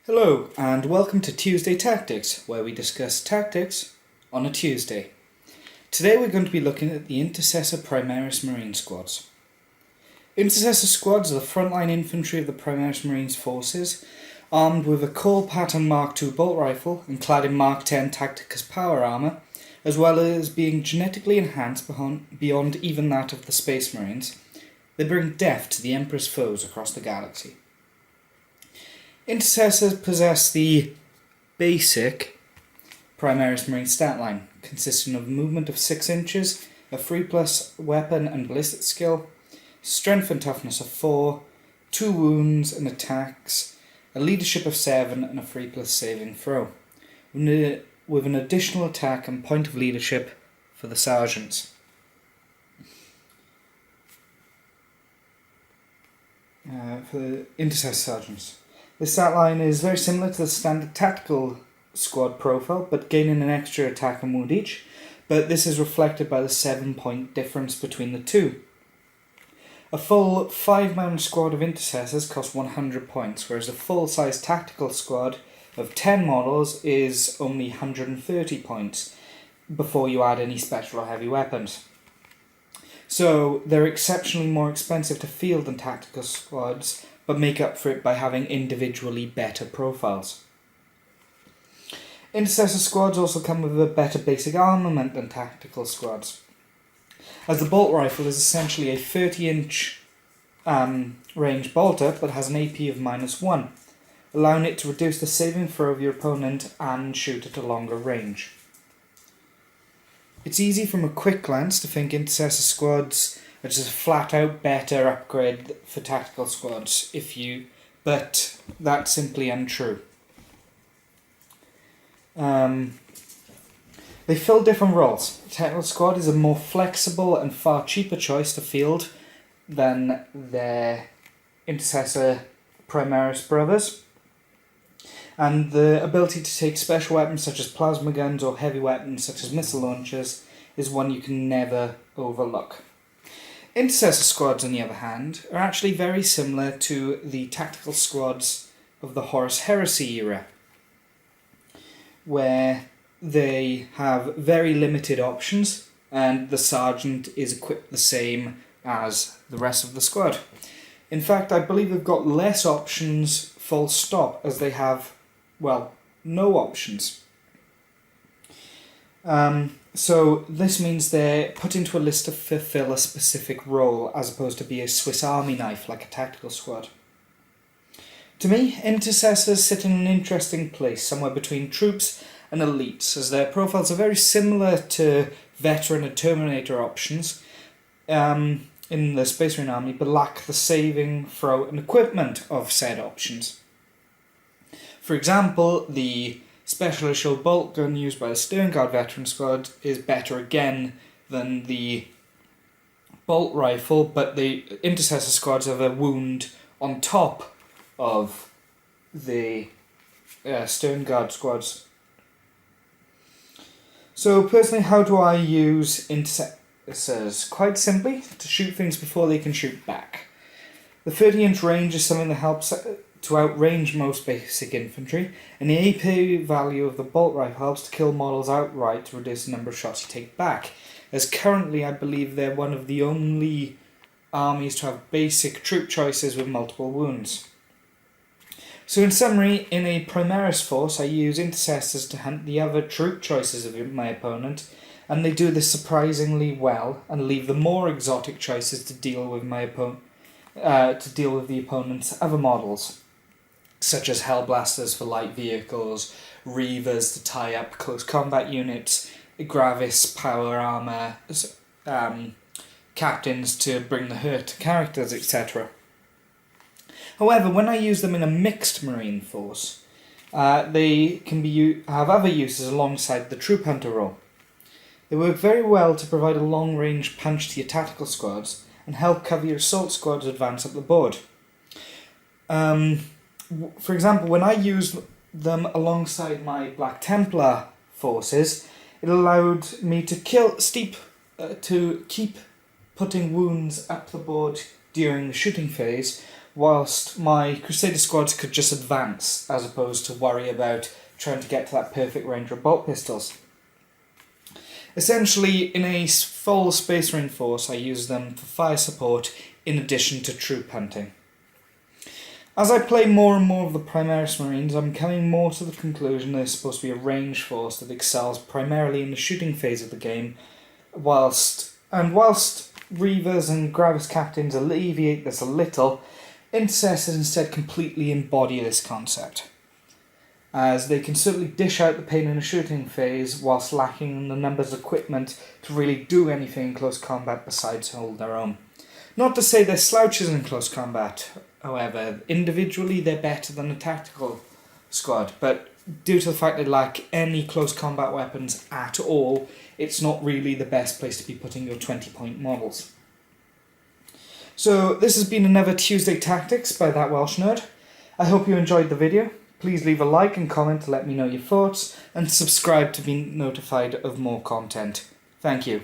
Hello, and welcome to Tuesday Tactics, where we discuss tactics on a Tuesday. Today we're going to be looking at the Intercessor Primaris Marine Squads. Intercessor squads are the frontline infantry of the Primaris Marines forces, armed with a Core Pattern Mark II bolt rifle and clad in Mark X Tacticus power armour, as well as being genetically enhanced beyond even that of the Space Marines. They bring death to the Emperor's foes across the galaxy. Intercessors possess the basic Primaris Marine stat line, consisting of movement of 6 inches, a 3+ weapon and ballistic skill, strength and toughness of 4, 2 wounds and attacks, a leadership of 7 and a 3+ saving throw, with an additional attack and point of leadership for the sergeants. For the Intercessor sergeants. This stat line is very similar to the standard tactical squad profile, but gaining an extra attack and wound each, but this is reflected by the 7-point difference between the two. A full 5-man squad of Intercessors costs 100 points, whereas a full-size tactical squad of 10 models is only 130 points, before you add any special or heavy weapons. So they're exceptionally more expensive to field than tactical squads, but make up for it by having individually better profiles. Intercessor squads also come with a better basic armament than tactical squads, as the bolt rifle is essentially a 30-inch range bolter but has an AP of -1, allowing it to reduce the saving throw of your opponent and shoot at a longer range. It's easy from a quick glance to think Intercessor squads are just a flat-out better upgrade for tactical squads, but that's simply untrue. They fill different roles. Tactical squad is a more flexible and far cheaper choice to field than their Intercessor Primaris brothers, and the ability to take special weapons such as plasma guns or heavy weapons such as missile launchers is one you can never overlook. Intercessor squads, on the other hand, are actually very similar to the tactical squads of the Horus Heresy era, where they have very limited options and the sergeant is equipped the same as the rest of the squad. In fact, I believe they've got less options full stop, as they have, no options. So this means they're put into a list to fulfill a specific role, as opposed to be a Swiss Army knife like a tactical squad. To me, Intercessors sit in an interesting place, somewhere between troops and elites, as their profiles are very similar to Veteran and Terminator options in the Space Marine Army, but lack the saving, throw and equipment of said options. For example, the Special Assault bolt gun used by the Stern Guard veteran squad is better again than the bolt rifle, but the Intercessor squads have a wound on top of the Stern Guard squads. So personally, how do I use Intercessors? Quite simply, to shoot things before they can shoot back. The 30-inch range is something that helps to outrange most basic infantry, and the AP value of the bolt rifle helps to kill models outright to reduce the number of shots you take back, as currently I believe they're one of the only armies to have basic troop choices with multiple wounds. So in summary, in a Primaris force I use Intercessors to hunt the other troop choices of my opponent, and they do this surprisingly well and leave the more exotic choices to deal with the opponent's other models, such as Hellblasters for light vehicles, Reavers to tie up close combat units, Gravis power armor, captains to bring the hurt to characters, etc. However, when I use them in a mixed marine force, they can have other uses alongside the troop hunter role. They work very well to provide a long-range punch to your tactical squads and help cover your assault squads advance up the board. For example, when I used them alongside my Black Templar forces, it allowed me to keep putting wounds up the board during the shooting phase, whilst my Crusader squads could just advance as opposed to worry about trying to get to that perfect range of bolt pistols. Essentially, in a full Space Marine force, I use them for fire support in addition to troop hunting. As I play more and more of the Primaris Marines, I'm coming more to the conclusion they're supposed to be a range force that excels primarily in the shooting phase of the game, whilst Reavers and Gravis Captains alleviate this a little, Intercessors instead completely embody this concept, as they can certainly dish out the pain in a shooting phase whilst lacking the numbers of equipment to really do anything in close combat besides hold their own. Not to say they're slouches in close combat, however, individually they're better than a tactical squad, but due to the fact they lack any close combat weapons at all, it's not really the best place to be putting your 20-point models. So this has been another Tuesday Tactics by That Welsh Nerd. I hope you enjoyed the video. Please leave a like and comment to let me know your thoughts, and subscribe to be notified of more content. Thank you.